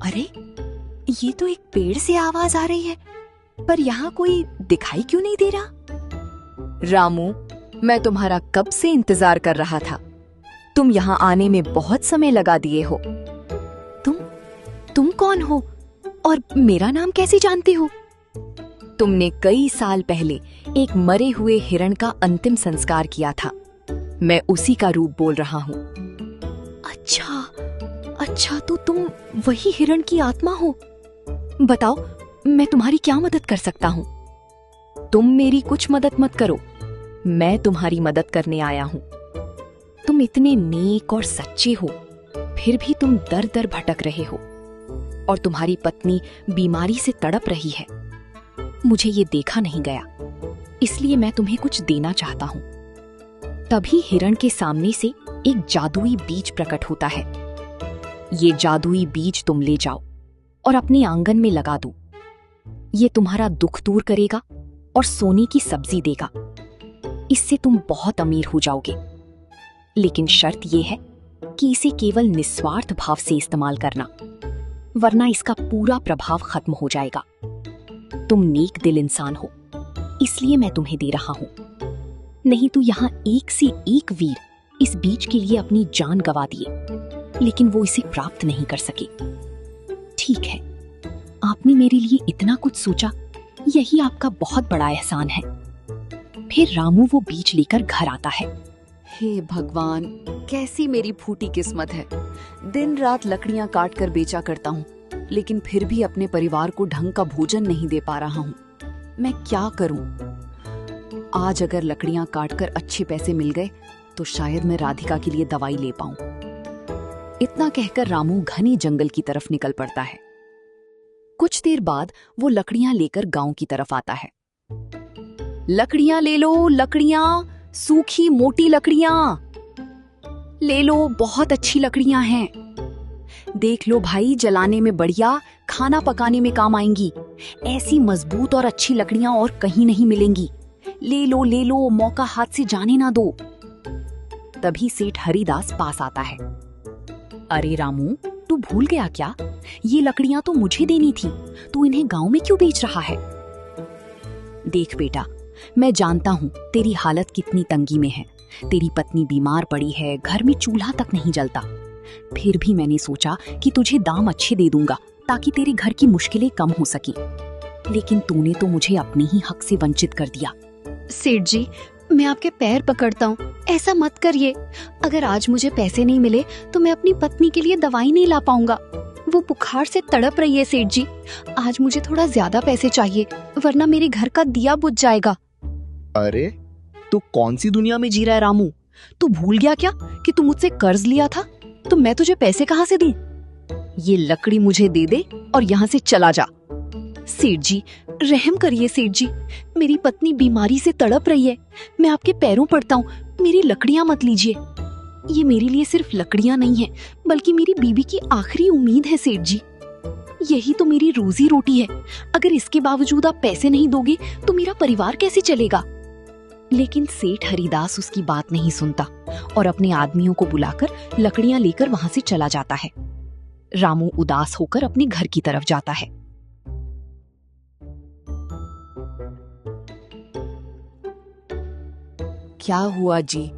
अरे, ये तो एक पेड़ से आवाज आ रही है, पर यहाँ कोई दिखाई क्यों नहीं दे रहा? रामू, मैं तुम्हारा कब से इंतजार कर रहा था। तुम यहाँ आने में बहुत समय लगा दिए हो। तुम कौन हो और मेरा नाम कैसे जानते हो? तुमने कई साल पहले एक मरे हुए हिरण का अंतिम संस्कार किया था। मैं उसी का रूप बोल रहा हूँ। अच्छा, तो तुम वही हिरण की आत्मा हो। बताओ, मैं तुम्हारी क्या मदद कर सकता हूँ? तुम मेरी कुछ मदद मत करो, मैं तुम्हारी मदद करने आया हूँ। तुम इतने नेक और सच्चे हो, फिर भी तुम दर दर भटक रहे हो और तुम्हारी पत्नी बीमारी से तड़प रही है। मुझे ये देखा नहीं गया, इसलिए मैं तुम्हें कुछ देना चाहता हूँ। तभी हिरण के सामने से एक जादुई बीज प्रकट होता है। ये जादुई बीज तुम ले जाओ और अपने आंगन में लगा दो। ये तुम्हारा दुख दूर करेगा और सोने की सब्जी देगा। इससे तुम बहुत अमीर हो जाओगे। लेकिन शर्त यह है कि इसे केवल निस्वार्थ भाव से इस्तेमाल करना, वरना इसका पूरा प्रभाव खत्म हो जाएगा। तुम नेक दिल इंसान हो, इसलिए मैं तुम्हें दे रहा हूं। नहीं तो यहां एक से एक वीर इस बीज के लिए अपनी जान गंवा दिए, लेकिन वो इसे प्राप्त नहीं कर सके। ठीक है, आपने मेरे लिए इतना कुछ सोचा, यही आपका बहुत बड़ा एहसान है। फिर रामू वो बीज लेकर घर आता है। हे भगवान, कैसी मेरी फूटी किस्मत है। दिन रात लकड़ियां काट कर बेचा करता हूँ, लेकिन फिर भी अपने परिवार को ढंग का भोजन नहीं दे पा रहा हूँ। मैं क्या करूं? आज अगर लकड़ियां काटकर अच्छे पैसे मिल गए तो शायद मैं राधिका के लिए दवाई ले पाऊं। इतना कहकर रामू घने जंगल की तरफ निकल पड़ता है। कुछ देर बाद वो लकड़ियां लेकर गांव की तरफ आता है। लकड़ियां ले लो, लकड़ियां, सूखी मोटी लकड़ियां ले लो, बहुत अच्छी लकड़ियां हैं। देख लो भाई, जलाने में बढ़िया, खाना पकाने में काम आएंगी। ऐसी मजबूत और अच्छी लकड़ियां और कहीं नहीं मिलेंगी। ले लो, मौका हाथ से जाने ना दो। तभी सेठ हरिदास पास आता है। अरे रामू, तू भूल गया क्या? ये लकड़ियां तो मुझे देनी थी, तू इन्हें गांव में क्यों बेच रहा है? देख बेटा, मैं जानता हूँ तेरी हालत कितनी तंगी में है। तेरी पत्नी बीमार पड़ी है, घर में चूल्हा तक नहीं जलता। फिर भी मैंने सोचा कि तुझे दाम अच्छे दे दूंगा ताकि तेरे घर की मुश्किलें कम हो सके, लेकिन तूने तो मुझे अपने ही हक से वंचित कर दिया। सेठ जी, मैं आपके पैर पकड़ता हूँ, ऐसा मत करिए। अगर आज मुझे पैसे नहीं मिले तो मैं अपनी पत्नी के लिए दवाई नहीं ला पाऊंगा। वो बुखार से तड़प रही है सेठ जी। आज मुझे थोड़ा ज्यादा पैसे चाहिए, वरना मेरे घर का दिया बुझ जाएगा। अरे, तू कौन सी दुनिया में जी रहा है रामू? तू भूल गया क्या कि तू मुझसे कर्ज लिया था? तो मैं तुझे पैसे कहाँ से दूं? ये लकड़ी मुझे दे दे और यहाँ से चला जा। सेठ जी, रहम करिए सेठ जी, मेरी पत्नी बीमारी से तड़प रही है। मैं आपके पैरों पड़ता हूँ, मेरी लकड़ियाँ मत लीजिए। ये मेरे लिए सिर्फ लकड़ियाँ नहीं है, बल्कि मेरी बीवी की आखिरी उम्मीद है सेठ जी। यही तो मेरी रोजी रोटी है। अगर इसके बावजूद आप पैसे नहीं दोगे तो मेरा परिवार कैसे चलेगा? लेकिन सेठ हरिदास उसकी बात नहीं सुनता और अपने आदमियों को बुलाकर लकड़ियां लेकर वहां से चला जाता है। रामू उदास होकर अपने घर की तरफ जाता है। क्या हुआ जी,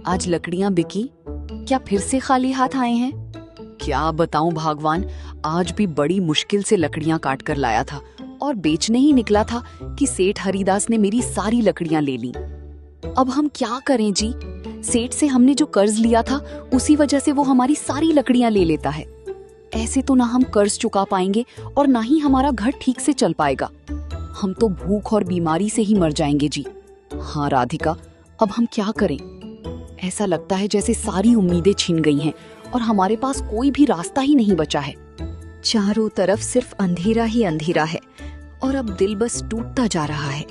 आज लकड़ियां बिकी? क्या फिर से खाली हाथ आए हैं? क्या बताऊं भगवान, आज भी बड़ी मुश्किल से लकड़ियां काट कर लाया था और बेचने ही निकला था कि सेठ हरिदास ने मेरी सारी लकड़ियां ले ली। अब हम क्या करें जी? सेठ से हमने जो कर्ज लिया था उसी वजह से वो हमारी सारी लकड़ियां ले लेता है। ऐसे तो ना हम कर्ज चुका पाएंगे और ना ही हमारा घर ठीक से चल पाएगा। हम तो भूख और बीमारी से ही मर जाएंगे जी। हाँ राधिका, अब हम क्या करें? ऐसा लगता है जैसे सारी उम्मीदें छिन गई हैं और हमारे पास कोई भी रास्ता ही नहीं बचा है। चारों तरफ सिर्फ अंधेरा ही अंधेरा है और अब दिल बस टूटता जा रहा है।